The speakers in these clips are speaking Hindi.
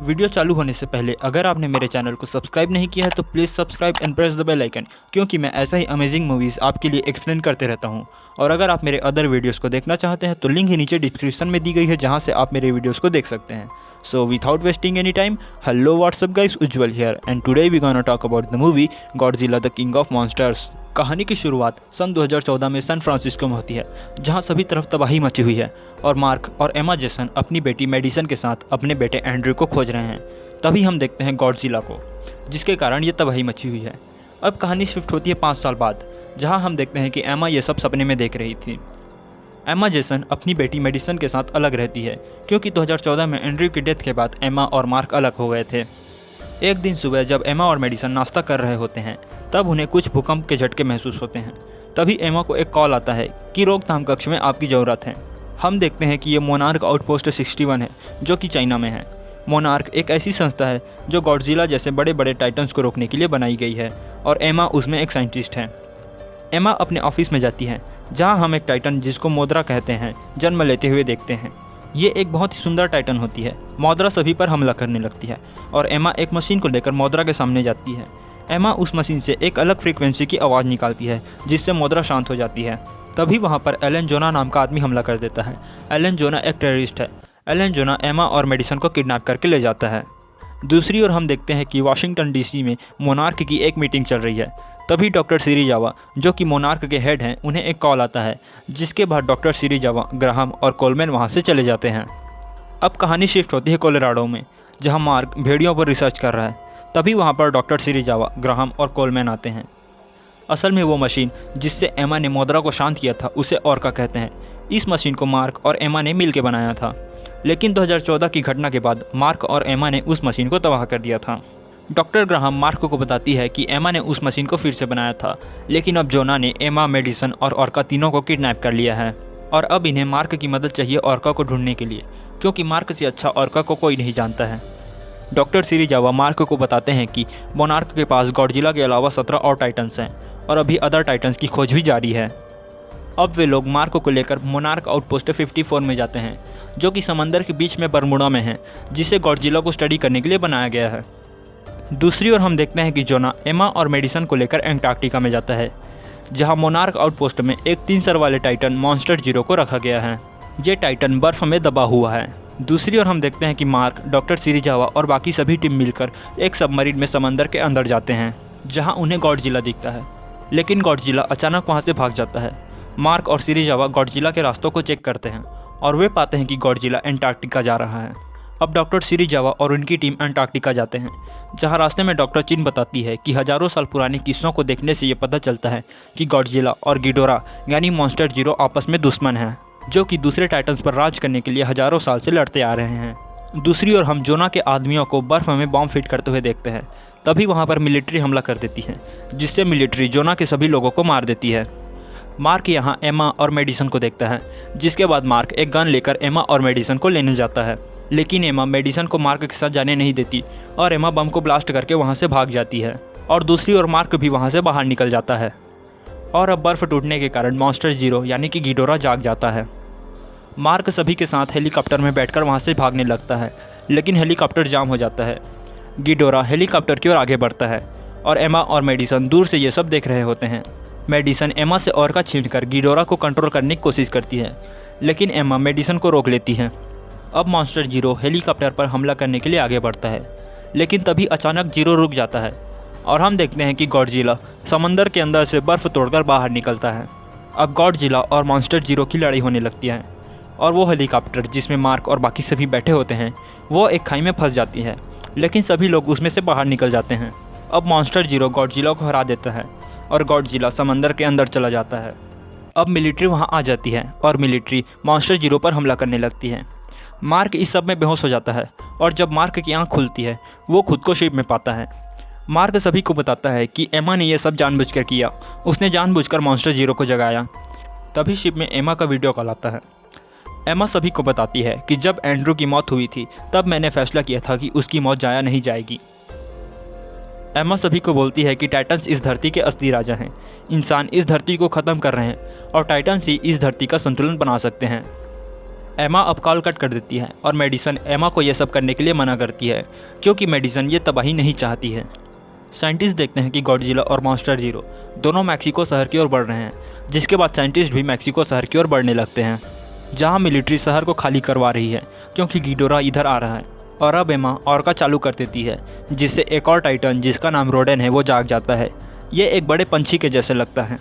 वीडियो चालू होने से पहले अगर आपने मेरे चैनल को सब्सक्राइब नहीं किया है तो please subscribe and press the bell icon, क्योंकि मैं ऐसा ही अमेजिंग मूवीज़ आपके लिए एक्सप्लेन करते रहता हूं। और अगर आप मेरे अदर वीडियोस को देखना चाहते हैं तो लिंक ही नीचे डिस्क्रिप्शन में दी गई है, जहां से आप मेरे वीडियोस को देख सकते हैं। So without wasting any time, hello what's up guys, Ujjwal here and today we gonna talk about the movie Godzilla the king of monsters. कहानी की शुरुआत सन 2014 में सैन फ्रांसिस्को में होती है, जहां सभी तरफ तबाही मची हुई है और मार्क और एमा जेसन अपनी बेटी मेडिसन के साथ अपने बेटे एंड्रयू को खोज रहे हैं। तभी हम देखते हैं गॉडजिला को, जिसके कारण ये तबाही मची हुई है। अब कहानी शिफ्ट होती है 5 साल बाद, जहां हम देखते हैं कि एमा ये सब सपने में देख रही थी। एमा जेसन अपनी बेटी मेडिसन के साथ अलग रहती है, क्योंकि 2014 में एंड्रयू की डेथ के बाद एमा और मार्क अलग हो गए थे। एक दिन सुबह जब एमा और मेडिसन नाश्ता कर रहे होते हैं, तब उन्हें कुछ भूकंप के झटके महसूस होते हैं। तभी एमा को एक कॉल आता है कि रोकथाम कक्ष में आपकी ज़रूरत है। हम देखते हैं कि ये मोनार्क आउटपोस्ट 61 है, जो कि चाइना में है। मोनार्क एक ऐसी संस्था है जो गॉडजिला जैसे बड़े बड़े टाइटन्स को रोकने के लिए बनाई गई है, और एमा उसमें एक साइंटिस्ट है। एमा अपने ऑफिस में जाती है, जहां हम एक टाइटन जिसको मोद्रा कहते हैं जन्म लेते हुए देखते हैं। ये एक बहुत ही सुंदर टाइटन होती है। मोद्रा सभी पर हमला करने लगती है और एमा एक मशीन को लेकर मोद्रा के सामने जाती है। एमा उस मशीन से एक अलग फ्रीक्वेंसी की आवाज़ निकालती है, जिससे मोद्रा शांत हो जाती है। तभी वहाँ पर एलन जोना नाम का आदमी हमला कर देता है। एलन जोना एक टेररिस्ट है। एलन जोना एमा और मेडिसन को किडनैप करके ले जाता है। दूसरी ओर हम देखते हैं कि वाशिंगटन डीसी में मोनार्क की एक मीटिंग चल रही है। तभी डॉक्टर सिरिजावा, जो कि मोनार्क के हेड हैं, उन्हें एक कॉल आता है, जिसके बाद डॉक्टर सिरिजावा, ग्राहम और कोलमैन वहाँ से चले जाते हैं। अब कहानी शिफ्ट होती है कोलोराडो में, जहाँ मार्क भेड़ियों पर रिसर्च कर रहा है। तभी वहाँ पर डॉक्टर सिरिजावा, ग्राहम और कोलमैन आते हैं। असल में वो मशीन जिससे एमा ने मोद्रा को शांत किया था, उसे ऑर्का कहते हैं। इस मशीन को मार्क और एमा ने मिल के बनाया था, लेकिन 2014 की घटना के बाद मार्क और एमा ने उस मशीन को तबाह कर दिया था। डॉक्टर ग्राहम मार्क को बताती है कि एमा ने उस मशीन को फिर से बनाया था, लेकिन अब जोना ने एमा, मेडिसन और ऑर्का तीनों को किडनैप कर लिया है, और अब इन्हें मार्क की मदद चाहिए ऑर्का को ढूंढने के लिए, क्योंकि मार्क से अच्छा ऑर्का को कोई नहीं जानता है। डॉक्टर सिरिजावा मार्क को बताते हैं कि मोनार्क के पास गॉडजिला के अलावा 17 और टाइटन्स हैं, और अभी अदर टाइटन्स की खोज भी जारी है। अब वे लोग मार्क को लेकर मोनार्क आउटपोस्ट 54 में जाते हैं, जो कि समंदर के बीच में बरमुडा में है, जिसे गॉडजिला को स्टडी करने के लिए बनाया गया है। दूसरी ओर हम देखते हैं कि जोना एमा और मेडिसन को लेकर एंटार्क्टिका में जाता है, जहां मोनार्क आउटपोस्ट में एक 3 सर वाले टाइटन मॉन्स्टर जीरो को रखा गया है। ये टाइटन बर्फ में दबा हुआ है। दूसरी ओर हम देखते हैं कि मार्क, डॉक्टर सिरिजावा और बाकी सभी टीम मिलकर एक सबमरीन में समंदर के अंदर जाते हैं, जहां उन्हें गॉडजिला दिखता है। लेकिन गॉडजिला अचानक वहां से भाग जाता है। मार्क और सिरिजावा गॉडजिला के रास्तों को चेक करते हैं और वे पाते हैं कि गॉडजिला एंटार्क्टिका जा रहा है। अब डॉक्टर सिरिजावा और उनकी टीम एंटार्क्टिका जाते हैं, जहां रास्ते में डॉक्टर चिन बताती है कि हजारों साल पुराने किस्सों को देखने से ये पता चलता है कि गॉडजिला और गिडोरा यानी मॉन्स्टर जीरो आपस में दुश्मन हैं, जो कि दूसरे टाइटन्स पर राज करने के लिए हजारों साल से लड़ते आ रहे हैं। दूसरी ओर हम जोना के आदमियों को बर्फ में बॉम्ब फिट करते हुए देखते हैं। तभी वहाँ पर मिलिट्री हमला कर देती है, जिससे मिलिट्री जोना के सभी लोगों को मार देती है। मार्क यहाँ एमा और मेडिसन को देखता है, जिसके बाद मार्क एक गन लेकर एमा और मेडिसन को लेने जाता है। लेकिन एमा मेडिसन को मार्क के साथ जाने नहीं देती और एमा बम को ब्लास्ट करके वहाँ से भाग जाती है, और दूसरी ओर मार्क भी वहाँ से बाहर निकल जाता है। और अब बर्फ़ टूटने के कारण मॉन्स्टर जीरो यानी कि गिडोरा जाग जाता है। मार्क सभी के साथ हेलीकॉप्टर में बैठकर वहाँ से भागने लगता है, लेकिन हेलीकॉप्टर जाम हो जाता है। गिडोरा हेलीकॉप्टर की ओर आगे बढ़ता है और एमा और मेडिसन दूर से ये सब देख रहे होते हैं। मेडिसन एमा से ऑर्का छीनकर गिडोरा को कंट्रोल करने की कोशिश करती है, लेकिन एमा मेडिसन को रोक लेती है। अब मॉन्स्टर जीरो हेलीकॉप्टर पर हमला करने के लिए आगे बढ़ता है, लेकिन तभी अचानक जीरो रुक जाता है और हम देखते हैं कि गॉडजिला समंदर के अंदर से बर्फ़ तोड़कर बाहर निकलता है। अब गॉडजिला और मॉन्स्टर जीरो की लड़ाई होने लगती है, और वो हेलीकॉप्टर जिसमें मार्क और बाकी सभी बैठे होते हैं, वो एक खाई में फंस जाती है, लेकिन सभी लोग उसमें से बाहर निकल जाते हैं। अब मॉन्स्टर जीरो गॉडजिला को हरा देता है और गॉडजिला समंदर के अंदर चला जाता है। अब मिलिट्री वहाँ आ जाती है और मिलिट्री मॉन्स्टर जीरो पर हमला करने लगती है। मार्क इस सब में बेहोश हो जाता है, और जब मार्क की आंख खुलती है, वो खुद को शिप में पाता है। मार्क सभी को बताता है कि एमा ने यह सब जानबूझकर किया, उसने जानबूझकर मॉन्स्टर जीरो को जगाया। तभी शिप में एमा का वीडियो कॉल आता है। एमा सभी को बताती है कि जब एंड्रू की मौत हुई थी, तब मैंने फैसला किया था कि उसकी मौत जाया नहीं जाएगी। एमा सभी को बोलती है कि टाइटन्स इस धरती के असली राजा हैं, इंसान इस धरती को ख़त्म कर रहे हैं और टाइटन्स ही इस धरती का संतुलन बना सकते हैं। एमा अब कॉल कट कर देती है और मेडिसन एमा को यह सब करने के लिए मना करती है क्योंकि मेडिसन ये तबाही नहीं चाहती है। साइंटिस्ट देखते हैं कि गॉडजिला और मॉन्स्टर जीरो दोनों मैक्सिको शहर की ओर बढ़ रहे हैं, जिसके बाद साइंटिस्ट भी मैक्सिको शहर की ओर बढ़ने लगते हैं, जहां मिलिट्री शहर को खाली करवा रही है क्योंकि गिडोरा इधर आ रहा है। और अब एमा ऑर्का चालू कर देती है, जिससे एक और टाइटन जिसका नाम रोडेन है वो जाग जाता है। ये एक बड़े पंछी के जैसे लगता है।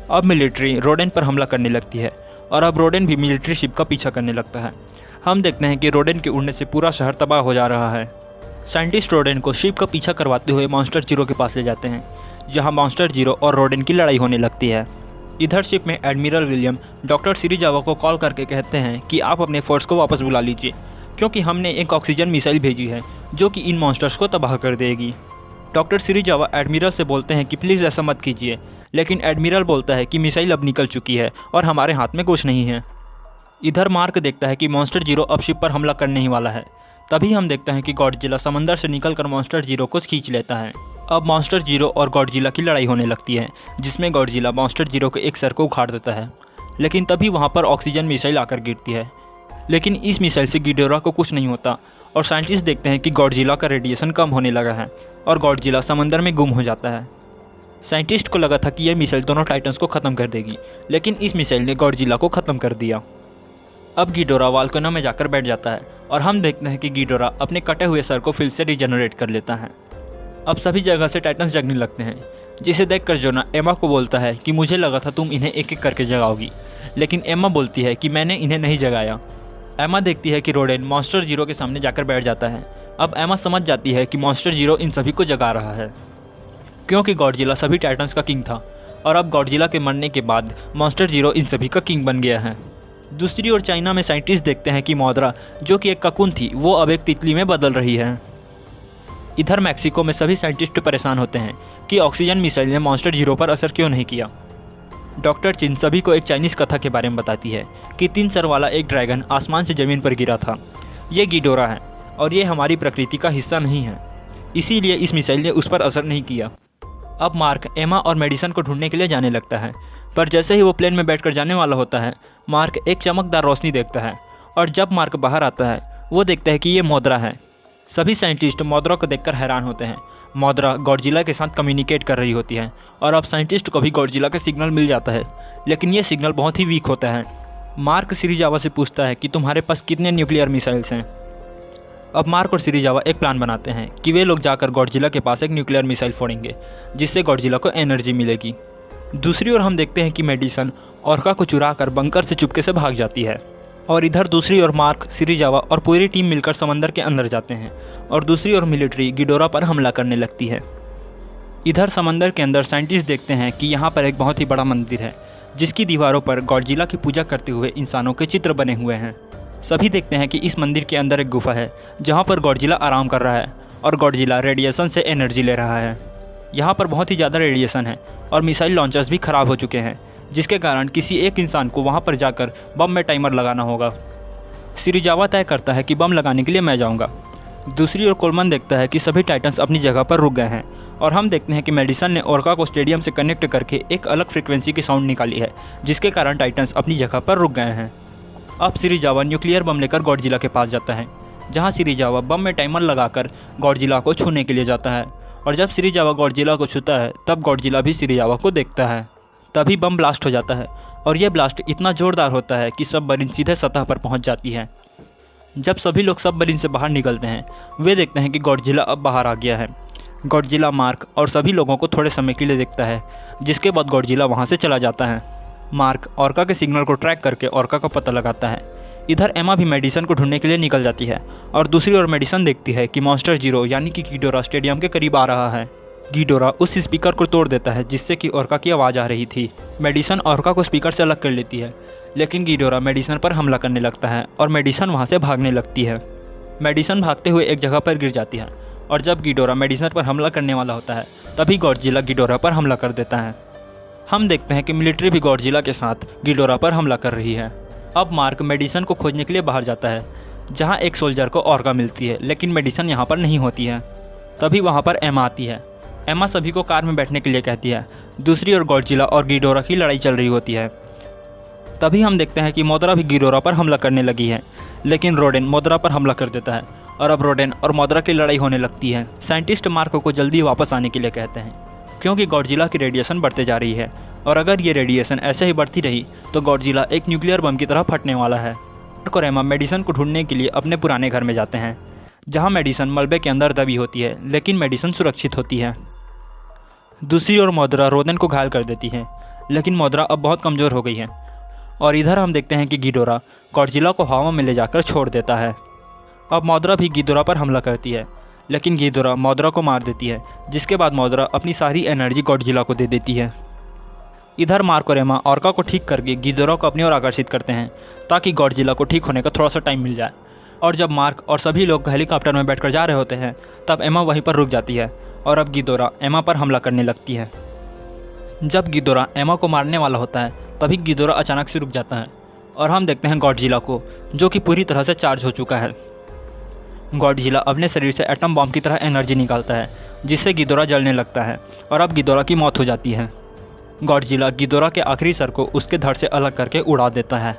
अब मिलिट्री रोडेन पर हमला करने लगती है और अब रोडेन भी मिलिट्री शिप का पीछा करने लगता है। हम देखते हैं कि रोडेन के उड़ने से पूरा शहर तबाह हो जा रहा है। साइंटिस्ट रोडेन को शिप का पीछा करवाते हुए मॉन्स्टर जीरो के पास ले जाते हैं, जहां मॉन्स्टर जीरो और रोडेन की लड़ाई होने लगती है। इधर शिप में एडमिरल विलियम डॉक्टर सिरिजावा को कॉल करके कहते हैं कि आप अपने फोर्स को वापस बुला लीजिए क्योंकि हमने एक ऑक्सीजन मिसाइल भेजी है जो कि इन मॉन्स्टर्स को तबाह कर देगी। डॉक्टर सिरिजावा एडमिरल से बोलते हैं कि प्लीज़ ऐसा मत कीजिए, लेकिन एडमिरल बोलता है कि मिसाइल अब निकल चुकी है और हमारे हाथ में कुछ नहीं है। इधर मार्क देखता है कि मॉन्स्टर जीरो अब शिप पर हमला करने ही वाला है। तभी हम देखते हैं कि गॉडजिला समंदर से निकलकर मॉन्स्टर जीरो को खींच लेता है। अब मॉन्स्टर जीरो और गॉडजिला की लड़ाई होने लगती है, जिसमें गॉडजिला मॉन्स्टर जीरो के एक सर को उखाड़ देता है। लेकिन तभी वहाँ पर ऑक्सीजन मिसाइल आकर गिरती है, लेकिन इस मिसाइल से गिडोरा को कुछ नहीं होता और साइंटिस्ट देखते हैं कि गॉडजिला का रेडिएशन कम होने लगा है और गॉडजिला समंदर में गुम हो जाता है। साइंटिस्ट को लगा था कि यह मिसाइल दोनों टाइटन्स को ख़त्म कर देगी, लेकिन इस मिसाइल ने गॉडजिला को ख़त्म कर दिया। अब गिडोरा वोल्केनो में जाकर बैठ जाता है और हम देखते हैं कि गिडोरा अपने कटे हुए सर को फिर से रिजनरेट कर लेता है। अब सभी जगह से टाइटन्स जगने लगते हैं, जिसे देखकर जोना एमा को बोलता है कि मुझे लगा था तुम इन्हें एक एक करके जगाओगी, लेकिन एमा बोलती है कि मैंने इन्हें नहीं जगाया। एमा देखती है कि रोडेन मॉन्स्टर जीरो के सामने जाकर बैठ जाता है। अब एमा समझ जाती है कि मॉन्स्टर जीरो इन सभी को जगा रहा है क्योंकि गॉडजिला सभी टाइटन्स का किंग था और अब गॉडजिला के मरने के बाद मॉन्स्टर जीरो इन सभी का किंग बन गया है। दूसरी ओर चाइना में साइंटिस्ट देखते हैं कि मोद्रा, जो कि एक ककून थी, वो अब एक तितली में बदल रही है। इधर मैक्सिको में सभी साइंटिस्ट परेशान होते हैं कि ऑक्सीजन मिसाइल ने मॉन्स्टर जीरो पर असर क्यों नहीं किया। डॉक्टर चिन सभी को एक चाइनीज़ कथा के बारे में बताती है कि 3 सर वाला एक ड्रैगन आसमान से ज़मीन पर गिरा था। ये गिडोरा है और ये हमारी प्रकृति का हिस्सा नहीं है, इसीलिए इस मिसाइल ने उस पर असर नहीं किया। अब मार्क एमा और मेडिसन को ढूंढने के लिए जाने लगता है, पर जैसे ही वो प्लेन में बैठकर जाने वाला होता है, मार्क एक चमकदार रोशनी देखता है और जब मार्क बाहर आता है वो देखता है कि ये मोद्रा है। सभी साइंटिस्ट मोद्रा को देखकर हैरान होते हैं। मोद्रा गॉडजिला के साथ कम्युनिकेट कर रही होती है और अब साइंटिस्ट को भी गॉडजिला का सिग्नल मिल जाता है, लेकिन ये सिग्नल बहुत ही वीक होता है। मार्क सिरिजावा से पूछता है कि तुम्हारे पास कितने न्यूक्लियर मिसाइल्स हैं। अब मार्क और सिरिजावा एक प्लान बनाते हैं कि वे लोग जाकर गॉडजिला के पास एक न्यूक्लियर मिसाइल फोड़ेंगे, जिससे गॉडजिला को एनर्जी मिलेगी। दूसरी ओर हम देखते हैं कि मेडिसन ऑर्का को चुराकर बंकर से चुपके से भाग जाती है और इधर दूसरी ओर मार्क, सिरिजावा और पूरी टीम मिलकर समंदर के अंदर जाते हैं और दूसरी ओर मिलिट्री गिडोरा पर हमला करने लगती है। इधर समंदर के अंदर साइंटिस्ट देखते हैं कि यहाँ पर एक बहुत ही बड़ा मंदिर है, जिसकी दीवारों पर गॉडजिला की पूजा करते हुए इंसानों के चित्र बने हुए हैं। सभी देखते हैं कि इस मंदिर के अंदर एक गुफा है जहाँ पर गॉडजिला आराम कर रहा है और गॉडजिला रेडिएशन से एनर्जी ले रहा है। यहाँ पर बहुत ही ज़्यादा रेडिएशन है और मिसाइल लॉन्चर्स भी ख़राब हो चुके हैं, जिसके कारण किसी एक इंसान को वहाँ पर जाकर बम में टाइमर लगाना होगा। सिरिजावा तय करता है कि बम लगाने के लिए मैं जाऊँगा। दूसरी ओर कोलमन देखता है कि सभी टाइटन्स अपनी जगह पर रुक गए हैं और हम देखते हैं कि मेडिसन ने ऑर्का को स्टेडियम से कनेक्ट करके एक अलग फ्रिक्वेंसी की साउंड निकाली है, जिसके कारण टाइटन्स अपनी जगह पर रुक गए हैं। अब सिरिजावा न्यूक्लियर बम लेकर गॉडजिला के पास जाता है, जहाँ सिरिजावा बम में टाइमर लगाकर गॉडजिला को छूने के लिए जाता है और जब सिरिजावा गॉडजिला को छूता है तब गॉडजिला भी सिरिजावा को देखता है। तभी बम ब्लास्ट हो जाता है और यह ब्लास्ट इतना ज़ोरदार होता है कि सबमरीन सीधे सतह पर पहुंच जाती है। जब सभी लोग सबमरीन से बाहर निकलते हैं, वे देखते हैं कि गॉडजिला अब बाहर आ गया है। गॉडजिला मार्क और सभी लोगों को थोड़े समय के लिए देखता है, जिसके बाद गॉडजिला वहाँ से चला जाता है। मार्क ऑर्का के सिग्नल को ट्रैक करके ऑर्का का पता लगाता है। इधर एमा भी मेडिसन को ढूंढने के लिए निकल जाती है और दूसरी ओर मेडिसन देखती है कि मॉन्स्टर जीरो यानी कि गिडोरा स्टेडियम के करीब आ रहा है। गिडोरा उस स्पीकर को तोड़ देता है जिससे कि ऑर्का की आवाज़ आ रही थी। मेडिसन ऑर्का को स्पीकर से अलग कर लेती है, लेकिन गिडोरा मेडिसन पर हमला करने लगता है और मेडिसन वहाँ से भागने लगती है। मेडिसन भागते हुए एक जगह पर गिर जाती है और जब गिडोरा मेडिसन पर हमला करने वाला होता है तभी गॉडजिला गिडोरा पर हमला कर देता है। हम देखते हैं कि मिलिट्री भी गॉडजिला के साथ गिडोरा पर हमला कर रही है। अब मार्क मेडिसन को खोजने के लिए बाहर जाता है, जहाँ एक सोल्जर को ऑर्का मिलती है, लेकिन मेडिसन यहाँ पर नहीं होती है। तभी वहाँ पर एमा आती है। एमा सभी को कार में बैठने के लिए कहती है। दूसरी ओर गॉडजिला और गिडोरा की लड़ाई चल रही होती है। तभी हम देखते हैं कि मोदरा भी गिडोरा पर हमला करने लगी है, लेकिन रोडेन मोदरा पर हमला कर देता है और अब रोडेन और मोदरा की लड़ाई होने लगती है। साइंटिस्ट मार्को को जल्दी वापस आने के लिए कहते हैं क्योंकि गॉडजिला की रेडिएशन बढ़ते जा रही है और अगर ये रेडिएशन ऐसे ही बढ़ती रही तो गॉडजिला एक न्यूक्लियर बम की तरह फटने वाला है। मार्को और एमा मेडिसन को ढूंढने के लिए अपने पुराने घर में जाते हैं, जहाँ मेडिसन मलबे के अंदर दबी होती है, लेकिन मेडिसन सुरक्षित होती है। दूसरी ओर मोदरा रोदेन को घायल कर देती है, लेकिन मोदरा अब बहुत कमज़ोर हो गई है और इधर हम देखते हैं कि गिडोरा गॉडजिला को हवा में ले जाकर छोड़ देता है। अब मोदरा भी गिडोरा पर हमला करती है, लेकिन गिडोरा मोदरा को मार देती है, जिसके बाद मोदरा अपनी सारी एनर्जी गॉडजिला को दे देती है। इधर मार्को और एमा ऑर्का को ठीक करके गिडोरा को अपनी ओर आकर्षित करते हैं ताकि गॉडजिला को ठीक होने का थोड़ा सा टाइम मिल जाए। और जब मार्क और सभी लोग हेलीकॉप्टर में बैठकर जा रहे होते हैं तब एमा वहीं पर रुक जाती है और अब गिडोरा एमा पर हमला करने लगती है। जब गिडोरा एमा को मारने वाला होता है तभी गिडोरा अचानक से रुक जाता है और हम देखते हैं गॉडजिला को, जो कि पूरी तरह से चार्ज हो चुका है। गॉडजिला अपने शरीर से एटम बॉम्ब की तरह एनर्जी निकालता है, जिससे गिडोरा जलने लगता है और अब गिडोरा की मौत हो जाती है। गॉडजिला गिडोरा के आखिरी सर को उसके धड़ से अलग करके उड़ा देता है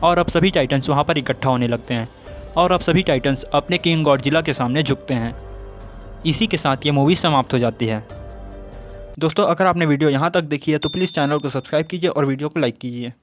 और अब सभी टाइटन्स वहाँ पर इकट्ठा होने लगते हैं और अब सभी टाइटन्स अपने किंग गॉडजिला के सामने झुकते हैं। इसी के साथ ये मूवी समाप्त हो जाती है। दोस्तों, अगर आपने वीडियो यहाँ तक देखी है तो प्लीज़ चैनल को सब्सक्राइब कीजिए और वीडियो को लाइक कीजिए।